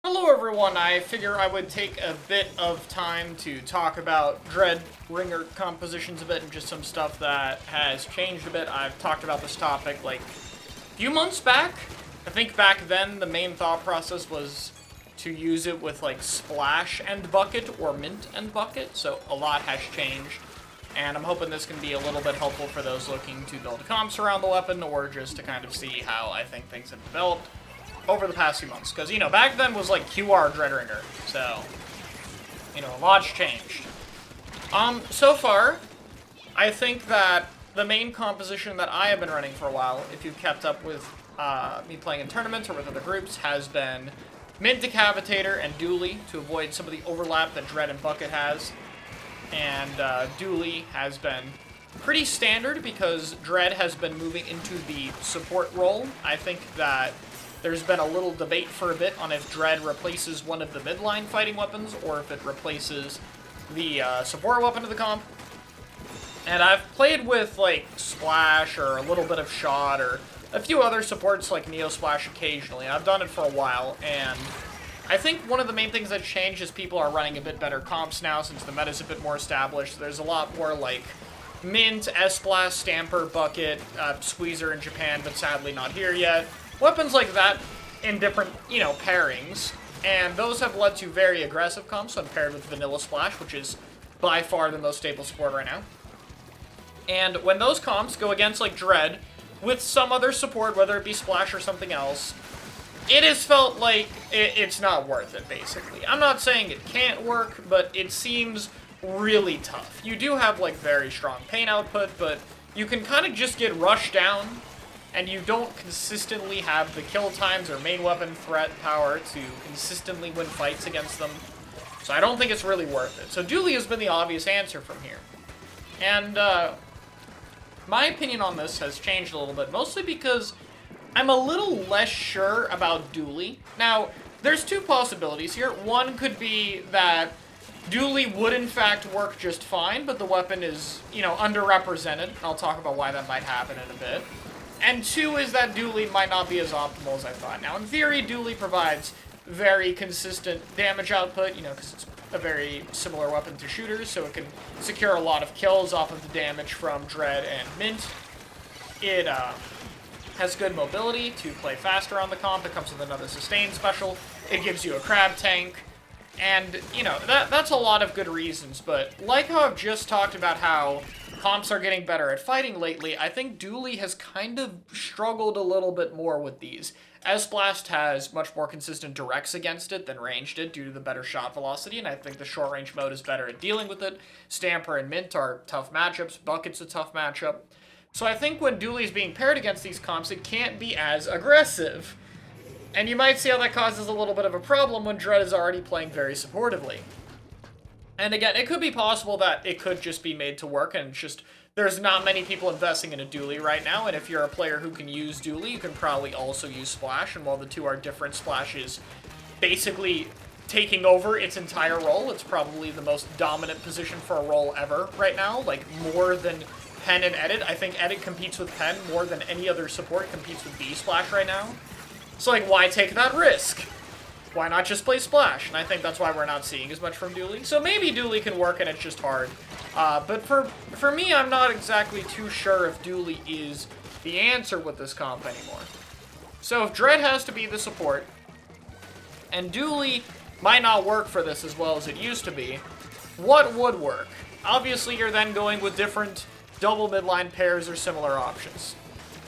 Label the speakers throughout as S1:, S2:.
S1: Hello everyone, I figure I would take a bit of time to talk about Dread Ringer compositions a bit and just some stuff that has changed a bit. I've talked about this topic like a few months back. I think back then the main thought process was to use it with like Splash and Bucket or Mint and Bucket, so a lot has changed. And I'm hoping this can be a little bit helpful for those looking to build comps around the weapon or just to kind of see how I think things have developed over the past few months. Because, you know, back then was like QR Dreadringer, so, you know, a lot's changed. So far, I think that the main composition that I have been running for a while, if you've kept up with me playing in tournaments or with other groups, has been Mint Decapitator and Dooley to avoid some of the overlap that Dread and Bucket has. And Dooley has been pretty standard because Dread has been moving into the support role. I think that there's been a little debate for a bit on if Dread replaces one of the midline fighting weapons or if it replaces the support weapon of the comp. And I've played with, like, Splash or a little bit of Shot or a few other supports like Neo Splash occasionally. I've done it for a while, and I think one of the main things that's changed is people are running a bit better comps now since the meta's a bit more established. There's a lot more, like, Mint, S-Blast, Stamper, Bucket, Squeezer in Japan, but sadly not here yet. Weapons like that in different, you know, pairings, and those have led to very aggressive comps when paired with Vanilla Splash, which is by far the most stable support right now. And when those comps go against, like, Dread, with some other support, whether it be Splash or something else, it has felt like it's not worth it, basically. I'm not saying it can't work, but it seems really tough. You do have, like, very strong pain output, but you can kind of just get rushed down, and you don't consistently have the kill times or main weapon threat power to consistently win fights against them. So I don't think it's really worth it. So Dooley has been the obvious answer from here. And my opinion on this has changed a little bit, mostly because I'm a little less sure about Dooley. Now, there's two possibilities here. One could be that Dooley would in fact work just fine, but the weapon is, you know, underrepresented. I'll talk about why that might happen in a bit. And two is that Dooley might not be as optimal as I thought. Now, in theory, Dooley provides very consistent damage output, you know, because it's a very similar weapon to shooters, so it can secure a lot of kills off of the damage from Dread and Mint. It has good mobility to play faster on the comp. It comes with another sustain special. It gives you a crab tank. And, you know, that's a lot of good reasons, but like how I've just talked about how comps are getting better at fighting lately, I think Dooley has kind of struggled a little bit more with these. S-Blast has much more consistent directs against it than range did due to the better shot velocity, and I think the short-range mode is better at dealing with it. Stamper and Mint are tough matchups. Bucket's a tough matchup. So I think when Dooley's being paired against these comps, it can't be as aggressive. And you might see how that causes a little bit of a problem when Dread is already playing very supportively. And again, it could be possible that it could just be made to work, and it's just there's not many people investing in a Dooley right now, and if you're a player who can use Dooley, you can probably also use Splash, and while the two are different, Splash is basically taking over its entire role. It's probably the most dominant position for a role ever right now, like more than Pen and Edit. I think Edit competes with Pen more than any other support competes with B-Splash right now. So, like, why take that risk? Why not just play Splash? And I think that's why we're not seeing as much from Dooley. So maybe Dooley can work and it's just hard. But for me, I'm not exactly too sure if Dooley is the answer with this comp anymore. So if Dread has to be the support, and Dooley might not work for this as well as it used to be, what would work? Obviously, you're then going with different double midline pairs or similar options.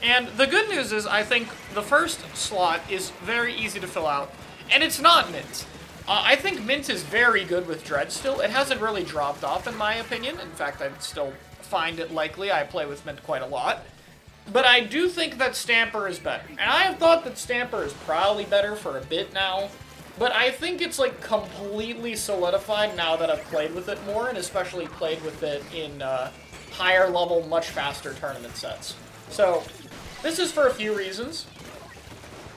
S1: And the good news is, I think the first slot is very easy to fill out, and it's not Mint. I think Mint is very good with Dread still. It hasn't really dropped off, in my opinion. In fact, I still find it likely. I play with Mint quite a lot. But I do think that Stamper is better. And I have thought that Stamper is probably better for a bit now, but I think it's, like, completely solidified now that I've played with it more, and especially played with it in higher level, much faster tournament sets. So this is for a few reasons.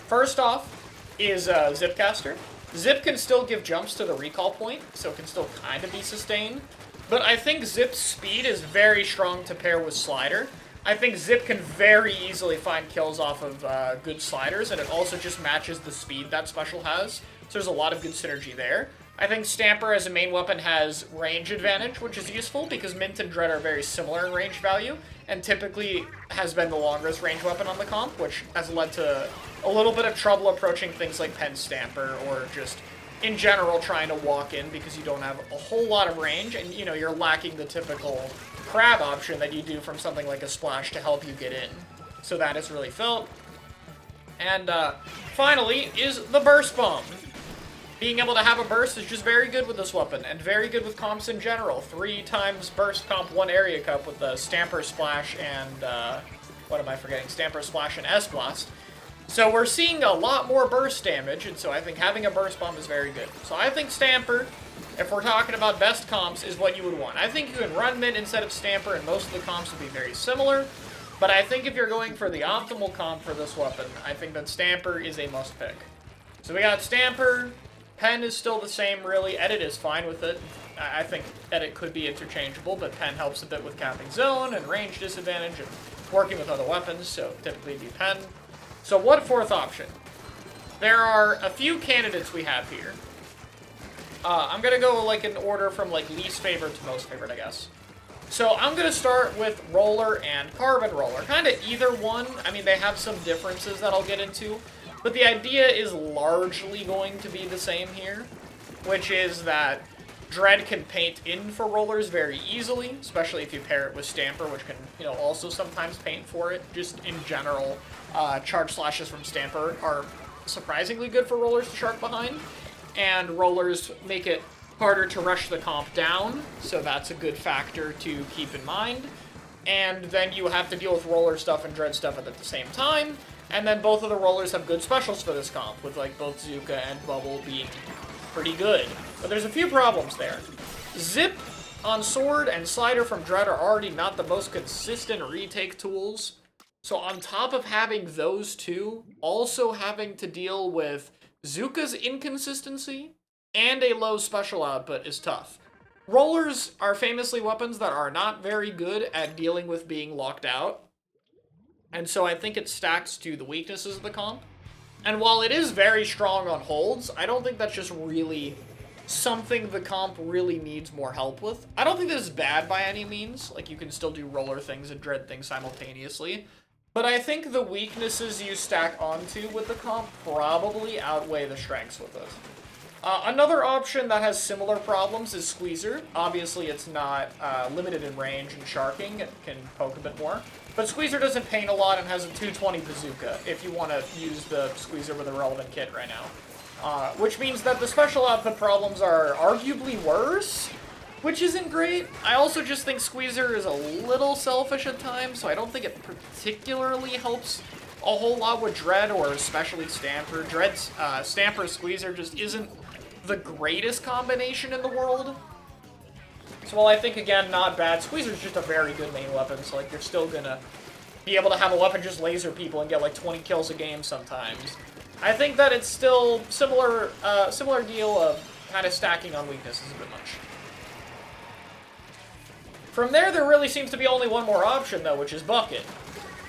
S1: First off is Zipcaster. Zip can still give jumps to the recall point, so it can still kind of be sustained. But I think Zip's speed is very strong to pair with Slider. I think Zip can very easily find kills off of good sliders, and it also just matches the speed that special has So there's a lot of good synergy there. I think Stamper as a main weapon has range advantage, which is useful because Mint and Dread are very similar in range value, and typically has been the longest range weapon on the comp, which has led to a little bit of trouble approaching things like Pen Stamper, or just in general trying to walk in because you don't have a whole lot of range, and you know, you're lacking the typical crab option that you do from something like a Splash to help you get in. So that is really felt. And finally is the Burst Bomb. Being able to have a burst is just very good with this weapon, and very good with comps in general. 3 times burst comp, 1 area cup with the Stamper Splash and, what am I forgetting? Stamper Splash and S-Blast. So we're seeing a lot more burst damage, and so I think having a burst bomb is very good. So I think Stamper, if we're talking about best comps, is what you would want. I think you can run Mint instead of Stamper, and most of the comps would be very similar. But I think if you're going for the optimal comp for this weapon, I think that Stamper is a must-pick. So we got Stamper. Pen is still the same, really. Edit is fine with it. I think Edit could be interchangeable, but Pen helps a bit with capping zone and range disadvantage and working with other weapons, so typically it'd be Pen. So what fourth option? There are a few candidates we have here. I'm going to go like in order from like least favorite to most favorite, I guess. So I'm going to start with Roller and Carbon Roller. Kind of either one. I mean, they have some differences that I'll get into. But the idea is largely going to be the same here, which is that Dread can paint in for Rollers very easily, especially if you pair it with Stamper, which can, you know, also sometimes paint for it. Just in general, charge slashes from Stamper are surprisingly good for Rollers to shark behind, and Rollers make it harder to rush the comp down, so that's a good factor to keep in mind. And then you have to deal with Roller stuff and Dread stuff at the same time. And then both of the Rollers have good specials for this comp, with like both Zuka and Bubble being pretty good. But there's a few problems there. Zip on Sword and Slider from Dread are already not the most consistent retake tools. So on top of having those two, also having to deal with Zuka's inconsistency and a low special output is tough. Rollers are famously weapons that are not very good at dealing with being locked out. And so I think it stacks to the weaknesses of the comp. And while it is very strong on holds, I don't think that's just really something the comp really needs more help with. I don't think this is bad by any means. Like, you can still do Roller things and Dread things simultaneously. But I think the weaknesses you stack onto with the comp probably outweigh the strengths with it. Another option that has similar problems is Squeezer. Obviously, it's not limited in range and sharking. It can poke a bit more. But Squeezer doesn't paint a lot and has a 220 bazooka, if you want to use the Squeezer with a relevant kit right now. Which means that the special output problems are arguably worse, which isn't great. I also just think Squeezer is a little selfish at times, so I don't think it particularly helps a whole lot with Dread, or especially Stamper. Dread's Stamper Squeezer just isn't the greatest combination in the world. So while I think, again, not bad, Squeezer's just a very good main weapon, so like you're still gonna be able to have a weapon just laser people and get like 20 kills a game sometimes. I think that it's still similar deal of kind of stacking on weaknesses a bit much. From there really seems to be only one more option, though, which is Bucket.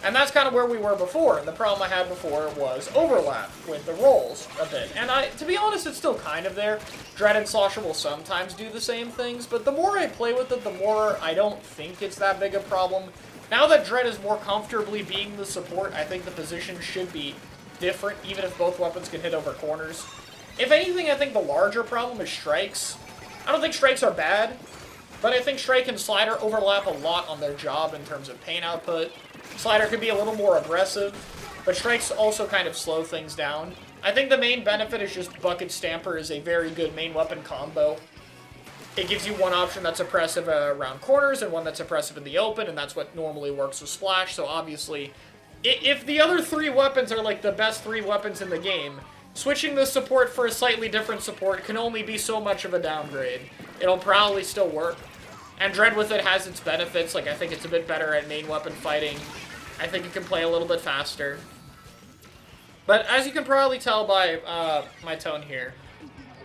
S1: And that's kind of where we were before, and the problem I had before was overlap with the rolls a bit. And to be honest, it's still kind of there. Dread and Slosher will sometimes do the same things, but the more I play with it, the more I don't think it's that big a problem. Now that Dread is more comfortably being the support, I think the position should be different, even if both weapons can hit over corners. If anything, I think the larger problem is strikes. I don't think strikes are bad, but I think Strike and Slider overlap a lot on their job in terms of pain output. Slider could be a little more aggressive, but Strikes also kind of slow things down. I think the main benefit is just Bucket Stamper is a very good main weapon combo. It gives you one option that's oppressive around corners and one that's oppressive in the open, and that's what normally works with Splash. So obviously, if the other 3 weapons are like the best 3 weapons in the game, switching the support for a slightly different support can only be so much of a downgrade. It'll probably still work. And Dread with it has its benefits. Like, I think it's a bit better at main weapon fighting. I think it can play a little bit faster. But as you can probably tell by my tone here,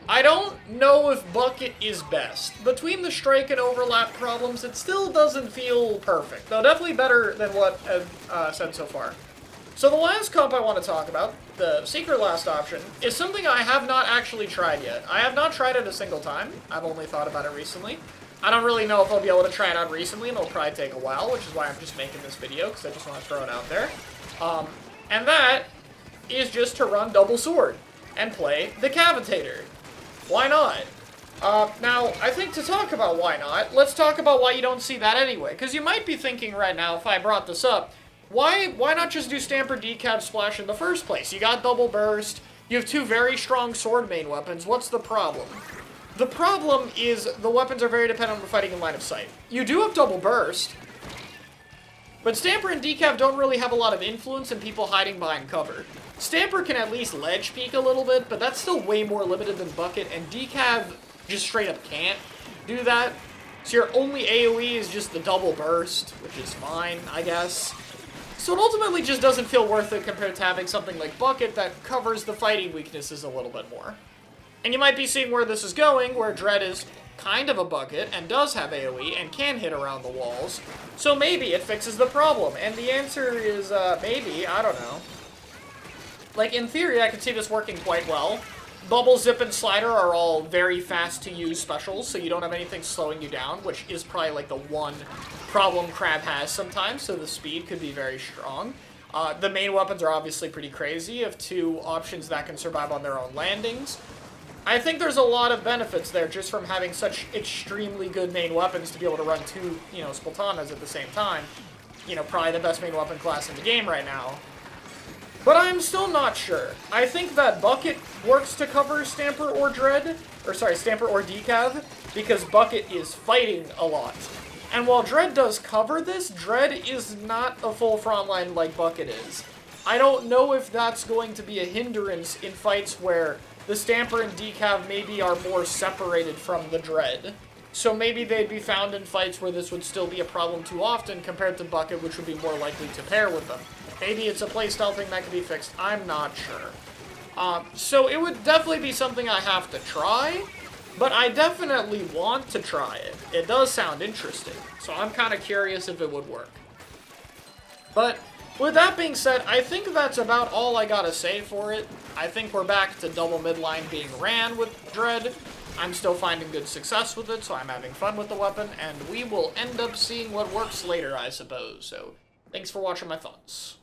S1: I don't know if Bucket is best. Between the strike and overlap problems, it still doesn't feel perfect. Though definitely better than what I've said so far. So the last comp I want to talk about the secret last option, is something I have not actually tried yet. I have not tried it a single time. I've only thought about it recently. I don't really know if I'll be able to try it out recently, and it'll probably take a while, which is why I'm just making this video, because I just want to throw it out there. And that is just to run double sword and play the Cavitator. Why not? Now, I think to talk about why not, let's talk about why you don't see that anyway. Because you might be thinking right now, if I brought this up, why not just do Stamper Decav Splash in the first place? You got double burst, you have two very strong sword main weapons, what's the problem? The problem is the weapons are very dependent on fighting in line of sight. You do have double burst, but Stamper and Decav don't really have a lot of influence in people hiding behind cover. Stamper can at least ledge peek a little bit, but that's still way more limited than Bucket, and Decav just straight up can't do that. So your only AoE is just the double burst, which is fine, I guess. So it ultimately just doesn't feel worth it compared to having something like Bucket that covers the fighting weaknesses a little bit more. And you might be seeing where this is going, where Dread is kind of a Bucket and does have AoE and can hit around the walls. So maybe it fixes the problem. And the answer is maybe, I don't know. Like, in theory, I could see this working quite well. Bubble, Zip, and Slider are all very fast-to-use specials, so you don't have anything slowing you down, which is probably, like, the one problem Crab has sometimes, so the speed could be very strong. The main weapons are obviously pretty crazy. You have two options that can survive on their own landings. I think there's a lot of benefits there just from having such extremely good main weapons to be able to run two, Splatanas at the same time. Probably the best main weapon class in the game right now. But I'm still not sure. I think that Bucket works to cover Stamper or Dread, Stamper or Decav, because Bucket is fighting a lot. And while Dread does cover this, Dread is not a full frontline like Bucket is. I don't know if that's going to be a hindrance in fights where the Stamper and Decav maybe are more separated from the Dread. So maybe they'd be found in fights where this would still be a problem too often compared to Bucket, which would be more likely to pair with them. Maybe it's a playstyle thing that can be fixed. I'm not sure. So it would definitely be something I have to try, but I definitely want to try it. It does sound interesting, so I'm kind of curious if it would work. But with that being said, I think that's about all I gotta say for it. I think we're back to double midline being ran with Dread. I'm still finding good success with it, so I'm having fun with the weapon, and we will end up seeing what works later, I suppose. So, thanks for watching my thoughts.